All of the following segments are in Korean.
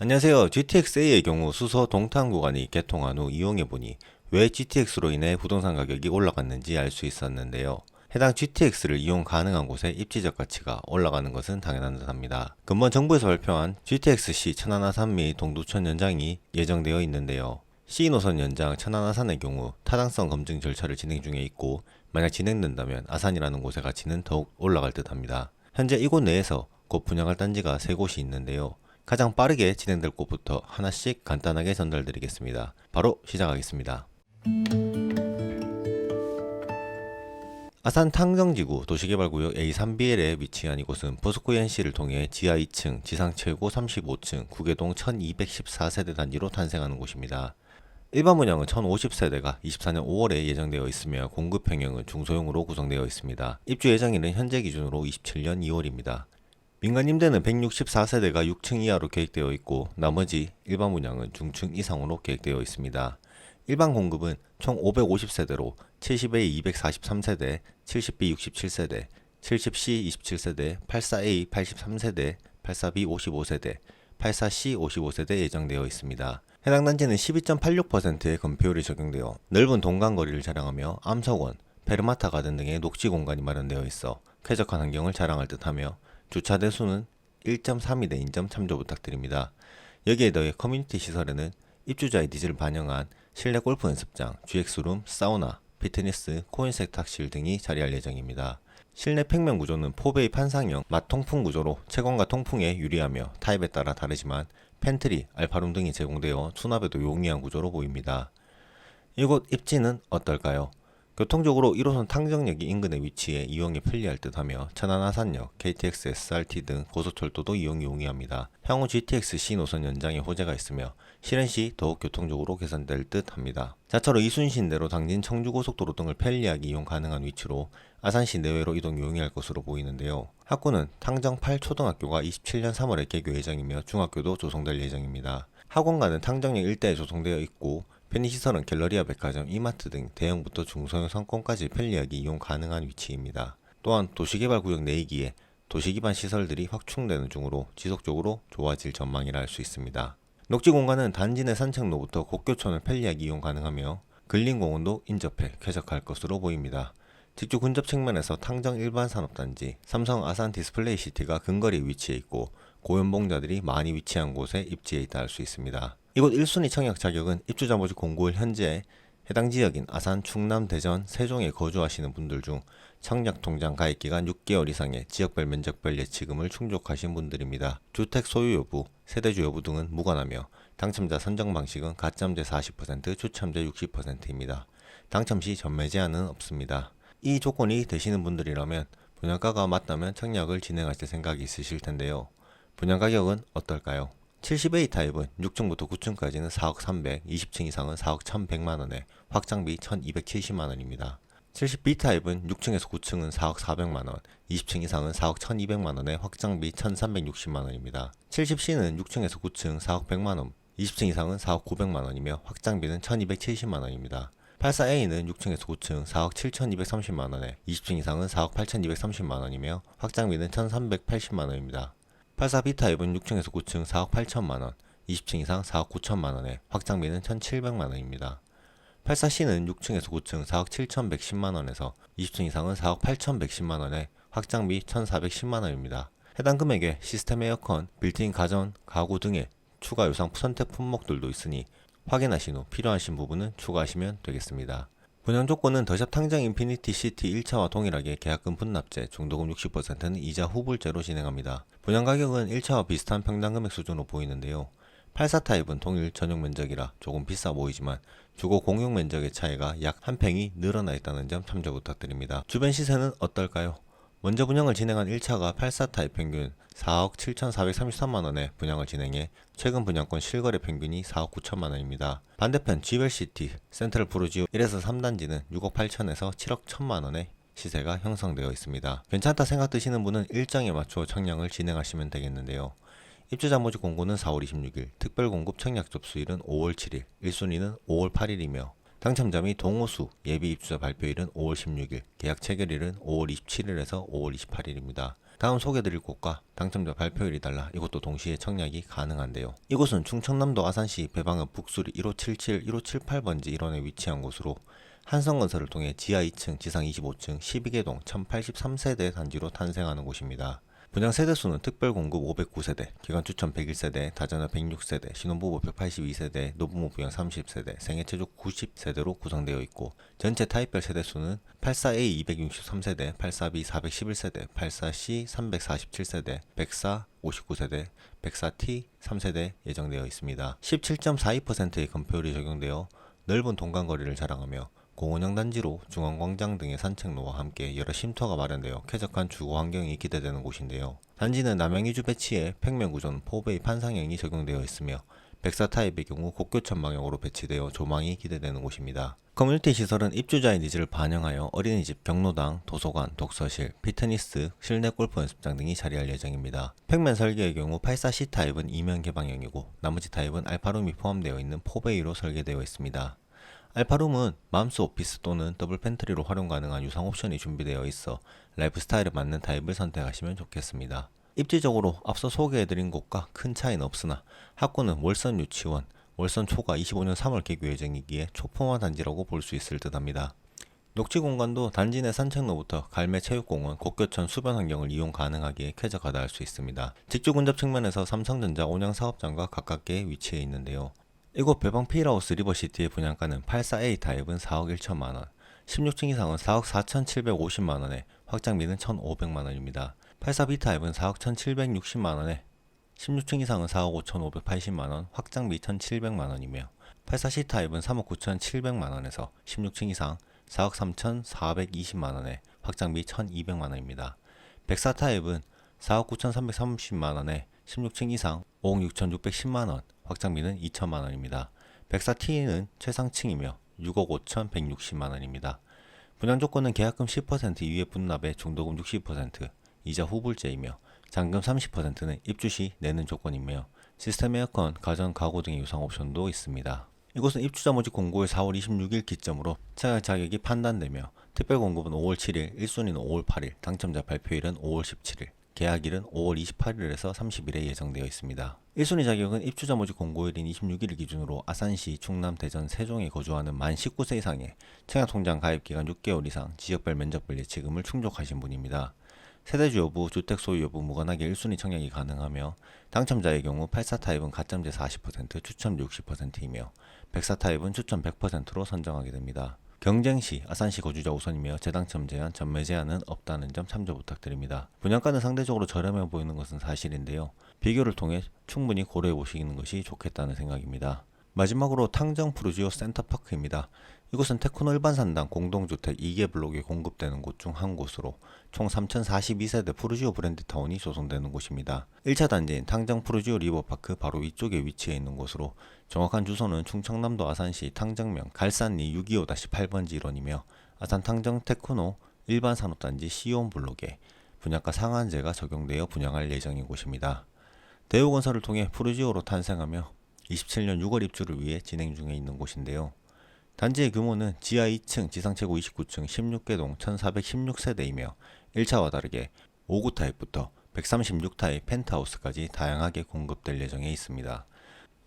안녕하세요. GTX-A의 경우 수소 동탄 구간이 개통한 후 이용해보니 왜 GTX로 인해 부동산 가격이 올라갔는지 알 수 있었는데요. 해당 GTX를 이용 가능한 곳의 입지적 가치가 올라가는 것은 당연한 듯합니다. 근본 정부에서 발표한 GTX-C 천안아산 및 동두천 연장이 예정되어 있는데요. C 노선 연장 천안아산의 경우 타당성 검증 절차를 진행 중에 있고 만약 진행된다면 아산이라는 곳의 가치는 더욱 올라갈 듯합니다. 현재 이곳 내에서 곧 분양할 단지가 3곳이 있는데요. 가장 빠르게 진행될 곳부터 하나씩 간단하게 전달드리겠습니다. 바로 시작하겠습니다. 아산 탕정지구 도시개발구역 A3BL에 위치한 이곳은 포스코엔시를 통해 지하 2층, 지상 최고 35층, 구계동 1214세대 단지로 탄생하는 곳입니다. 일반 분양은 1050세대가 24년 5월에 예정되어 있으며 공급 평형은 중소형으로 구성되어 있습니다. 입주 예정일은 현재 기준으로 27년 2월입니다. 민간 임대는 164세대가 6층 이하로 계획되어 있고 나머지 일반 분양은 중층 이상으로 계획되어 있습니다. 일반 공급은 총 550세대로 70A 243세대, 70B 67세대, 70C 27세대, 84A 83세대, 84B 55세대, 84C 55세대 예정되어 있습니다. 해당 단지는 12.86%의 건폐율이 적용되어 넓은 동간거리를 자랑하며 암석원, 페르마타 가든 등의 녹지 공간이 마련되어 있어 쾌적한 환경을 자랑할 듯하며 주차 대수는 1.32대 인점 참조 부탁드립니다. 여기에 더해 커뮤니티 시설에는 입주자의 니즈를 반영한 실내 골프 연습장, GX룸, 사우나, 피트니스, 코인 세탁실 등이 자리할 예정입니다. 실내 평면 구조는 포베이 판상형 맞통풍 구조로 채광과 통풍에 유리하며 타입에 따라 다르지만 팬트리, 알파룸 등이 제공되어 수납에도 용이한 구조로 보입니다. 이곳 입지는 어떨까요? 교통적으로 1호선 탕정역이 인근에 위치해 이용이 편리할 듯하며 천안아산역, KTX, SRT 등 고속철도도 이용이 용이합니다. 향후 GTX-C 노선 연장에 호재가 있으며 실행 시 더욱 교통적으로 개선될 듯합니다. 자차로 이순신대로 당진 청주고속도로 등을 편리하게 이용 가능한 위치로 아산시 내외로 이동 용이할 것으로 보이는데요. 학구는 탕정 8초등학교가 27년 3월에 개교 예정이며 중학교도 조성될 예정입니다. 학원가는 탕정역 일대에 조성되어 있고 편의시설은 갤러리아 백화점, 이마트 등 대형부터 중소형 상권까지 편리하게 이용 가능한 위치입니다. 또한 도시개발구역 내이기에 도시기반 시설들이 확충되는 중으로 지속적으로 좋아질 전망이라 할 수 있습니다. 녹지공간은 단지 내 산책로부터 곡교촌을 편리하게 이용 가능하며 근린공원도 인접해 쾌적할 것으로 보입니다. 직주 근접 측면에서 탕정 일반산업단지, 삼성 아산 디스플레이시티가 근거리에 위치해 있고 고연봉자들이 많이 위치한 곳에 입지해 있다 할 수 있습니다. 이곳 1순위 청약 자격은 입주자 모집 공고일 현재 해당 지역인 아산, 충남, 대전, 세종에 거주하시는 분들 중 청약 통장 가입 기간 6개월 이상의 지역별 면적별 예치금을 충족하신 분들입니다. 주택 소유 여부, 세대주 여부 등은 무관하며 당첨자 선정 방식은 가점제 40%, 추첨제 60%입니다. 당첨 시 전매 제한은 없습니다. 이 조건이 되시는 분들이라면 분양가가 맞다면 청약을 진행하실 생각이 있으실 텐데요. 분양 가격은 어떨까요? 70A 타입은 6층부터 9층까지는 4억 300, 20층 이상은 4억 1100만원에 확장비 1270만원입니다. 70B 타입은 6층에서 9층은 4억 400만원, 20층 이상은 4억 1200만원에 확장비 1360만원입니다. 70C는 6층에서 9층 4억 100만원, 20층 이상은 4억 900만원이며 확장비는 1270만원입니다. 84A는 6층에서 9층 4억 7230만원에 20층 이상은 4억 8230만원이며 확장비는 1380만원입니다. 84B 타입은 6층에서 9층 4억 8천만원, 20층 이상 4억 9천만원에 확장비는 1700만원입니다. 84C는 6층에서 9층 4억 7110만원에서 20층 이상은 4억 8110만원에 확장비 1410만원입니다. 해당 금액에 시스템 에어컨, 빌트인 가전, 가구 등의 추가 유상 선택 품목들도 있으니 확인하신 후 필요하신 부분은 추가하시면 되겠습니다. 분양 조건은 더샵 탕정 인피니티 시티 1차와 동일하게 계약금 분납제, 중도금 60%는 이자 후불제로 진행합니다. 분양 가격은 1차와 비슷한 평당 금액 수준으로 보이는데요. 84 타입은 동일 전용 면적이라 조금 비싸 보이지만 주거 공용 면적의 차이가 약 한 평이 늘어나 있다는 점 참조 부탁드립니다. 주변 시세는 어떨까요? 먼저 분양을 진행한 1차가 84 타입 평균 4억 7,433만원에 분양을 진행해 최근 분양권 실거래 평균이 4억 9천만원입니다. 반대편 GBLCT 센트럴 프루지오 1에서 3단지는 6억 8천에서 7억 1천만원의 시세가 형성되어 있습니다. 괜찮다 생각 드시는 분은 일정에 맞춰 청약을 진행하시면 되겠는데요. 입주자 모집 공고는 4월 26일, 특별공급 청약 접수일은 5월 7일, 1순위는 5월 8일이며 당첨자 및 동호수 예비 입주자 발표일은 5월 16일, 계약 체결일은 5월 27일에서 5월 28일입니다. 다음 소개드릴 곳과 당첨자 발표일이 달라 이곳도 동시에 청약이 가능한데요. 이곳은 충청남도 아산시 배방읍 북수리 1577, 1578번지 일원에 위치한 곳으로 한성건설을 통해 지하 2층, 지상 25층, 12개동 1083세대 단지로 탄생하는 곳입니다. 분양 세대수는 특별공급 509세대, 기관 추천 101세대, 다자녀 106세대, 신혼부부 182세대, 노부모 부양 30세대, 생애체족 90세대로 구성되어 있고 전체 타입별 세대수는 84A 263세대, 84B 411세대, 84C 347세대, 104 59세대, 104T 3세대 예정되어 있습니다. 17.42%의 건폐율이 적용되어 넓은 동간거리를 자랑하며 공원형 단지로 중앙광장 등의 산책로와 함께 여러 쉼터가 마련되어 쾌적한 주거 환경이 기대되는 곳인데요. 단지는 남양 위주 배치에 평면 구조는 포베이 판상형이 적용되어 있으며 104 타입의 경우 곡교천 방향으로 배치되어 조망이 기대되는 곳입니다. 커뮤니티 시설은 입주자의 니즈를 반영하여 어린이집, 경로당, 도서관, 독서실, 피트니스, 실내 골프 연습장 등이 자리할 예정입니다. 평면 설계의 경우 84C 타입은 2면 개방형이고 나머지 타입은 알파룸이 포함되어 있는 포베이로 설계되어 있습니다. 알파룸은 맘스 오피스 또는 더블 팬트리로 활용 가능한 유상 옵션이 준비되어 있어 라이프 스타일에 맞는 타입을 선택하시면 좋겠습니다. 입지적으로 앞서 소개해드린 곳과 큰 차이는 없으나 학군은 월선 유치원, 월선 초가 25년 3월 개교 예정이기에 초품화 단지라고 볼 수 있을 듯합니다. 녹지 공간도 단지 내 산책로부터 갈매 체육공원, 곡교천 수변 환경을 이용 가능하기에 쾌적하다 할 수 있습니다. 직주 근접 측면에서 삼성전자 온양 사업장과 가깝게 위치해 있는데요. 이곳 배방 필하우스 리버시티의 분양가는 84A 타입은 4억 1천만원, 16층 이상은 4억 4,750만원에 확장비는 1,500만원입니다. 84B 타입은 4억 1,760만원에 16층 이상은 4억 5,580만원, 확장비 1,700만원이며 84C 타입은 3억 9,700만원에서 16층 이상 4억 3,420만원에 확장비 1,200만원입니다. 104 타입은 4억 9,330만원에 16층 이상 5억 6,610만원, 확장비는 2천만원입니다. 104T는 최상층이며 6억 5,160만원입니다. 분양 조건은 계약금 10% 이후의 분납에 중도금 60%, 이자 후불제이며 잔금 30%는 입주 시 내는 조건이며 시스템 에어컨, 가전, 가구 등의 유상 옵션도 있습니다. 이곳은 입주자 모집 공고일 4월 26일 기점으로 청약 자격이 판단되며 특별 공급은 5월 7일, 1순위는 5월 8일, 당첨자 발표일은 5월 17일, 계약일은 5월 28일에서 30일에 예정되어 있습니다. 1순위 자격은 입주자 모집 공고일인 26일 기준으로 아산시, 충남, 대전, 세종에 거주하는 만 19세 이상의 청약통장 가입기간 6개월 이상 지역별 면적별 예치금을 충족하신 분입니다. 세대주 여부, 주택 소유 여부 무관하게 1순위 청약이 가능하며 당첨자의 경우 84 타입은 가점제 40%, 추첨 60%이며 104 타입은 추첨 100%로 선정하게 됩니다. 경쟁 시 아산시 거주자 우선이며 재당첨 제한, 전매 제한은 없다는 점 참조 부탁드립니다. 분양가는 상대적으로 저렴해 보이는 것은 사실인데요. 비교를 통해 충분히 고려해 보시는 것이 좋겠다는 생각입니다. 마지막으로 탕정 푸르지오 센터파크입니다. 이곳은 테크노 일반산당 공동주택 2개 블록에 공급되는 곳 중 한 곳으로 총 3042세대 푸르지오 브랜드타운이 조성되는 곳입니다. 1차 단지인 탕정 푸르지오 리버파크 바로 위쪽에 위치해 있는 곳으로 정확한 주소는 충청남도 아산시 탕정면 갈산리 625-8번지 1원이며 아산 탕정 테크노 일반산업단지 시온 블록에 분양가 상한제가 적용되어 분양할 예정인 곳입니다. 대우건설을 통해 푸르지오로 탄생하며 27년 6월 입주를 위해 진행 중에 있는 곳인데요. 단지의 규모는 지하 2층, 지상 최고 29층, 16개동 1416세대이며 1차와 다르게 59 타입부터 136 타입 펜트하우스까지 다양하게 공급될 예정에 있습니다.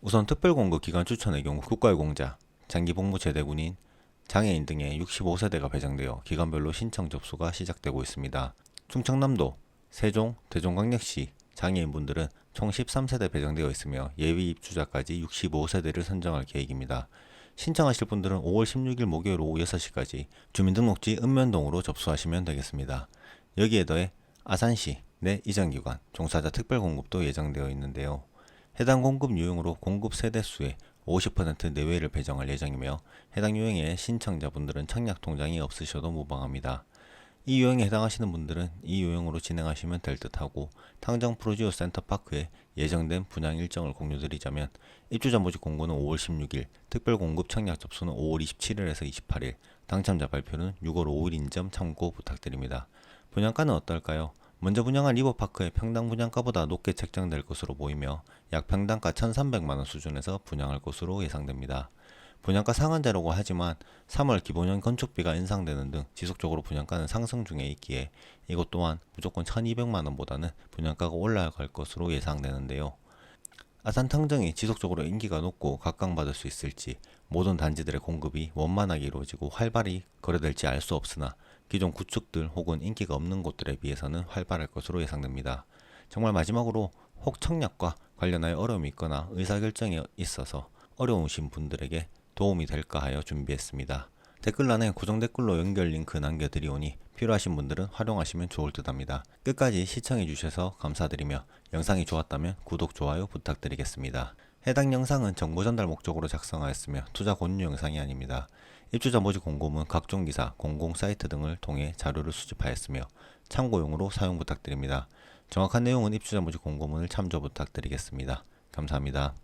우선 특별공급 기관 추천의 경우 국가의 공자, 장기복무 제대군인, 장애인 등의 65세대가 배정되어 기관별로 신청 접수가 시작되고 있습니다. 충청남도, 세종, 대종광역시 장애인분들은 총 13세대 배정되어 있으며 예비 입주자까지 65세대를 선정할 계획입니다. 신청하실 분들은 5월 16일 목요일 오후 6시까지 주민등록지 읍면동으로 접수하시면 되겠습니다. 여기에 더해 아산시 내 이전기관, 종사자 특별공급도 예정되어 있는데요. 해당 공급 유형으로 공급 세대수의 50% 내외를 배정할 예정이며 해당 유형의 신청자분들은 청약통장이 없으셔도 무방합니다. 이 유형에 해당하시는 분들은 이 유형으로 진행하시면 될 듯하고 탕정 푸르지오 센터파크에 예정된 분양 일정을 공유드리자면 입주자 모집 공고는 5월 16일, 특별 공급 청약 접수는 5월 27일에서 28일, 당첨자 발표는 6월 5일인 점 참고 부탁드립니다. 분양가는 어떨까요? 먼저 분양한 리버파크의 평당 분양가보다 높게 책정될 것으로 보이며 약 평당가 1,300만원 수준에서 분양할 것으로 예상됩니다. 분양가 상한제라고 하지만 3월 기본형 건축비가 인상되는 등 지속적으로 분양가는 상승 중에 있기에 이것 또한 무조건 1200만 원보다는 분양가가 올라갈 것으로 예상되는데요. 아산 탕정이 지속적으로 인기가 높고 각광받을 수 있을지, 모든 단지들의 공급이 원만하게 이루어지고 활발히 거래될지 알 수 없으나 기존 구축들 혹은 인기가 없는 곳들에 비해서는 활발할 것으로 예상됩니다. 정말 마지막으로 혹 청약과 관련하여 어려움이 있거나 의사결정에 있어서 어려우신 분들에게 도움이 될까 하여 준비했습니다. 댓글란에 고정 댓글로 연결 링크 남겨드리오니 필요하신 분들은 활용하시면 좋을 듯 합니다. 끝까지 시청해주셔서 감사드리며 영상이 좋았다면 구독, 좋아요 부탁드리겠습니다. 해당 영상은 정보 전달 목적으로 작성하였으며 투자 권유 영상이 아닙니다. 입주자 모집 공고문, 각종 기사, 공공 사이트 등을 통해 자료를 수집하였으며 참고용으로 사용 부탁드립니다. 정확한 내용은 입주자 모집 공고문을 참조 부탁드리겠습니다. 감사합니다.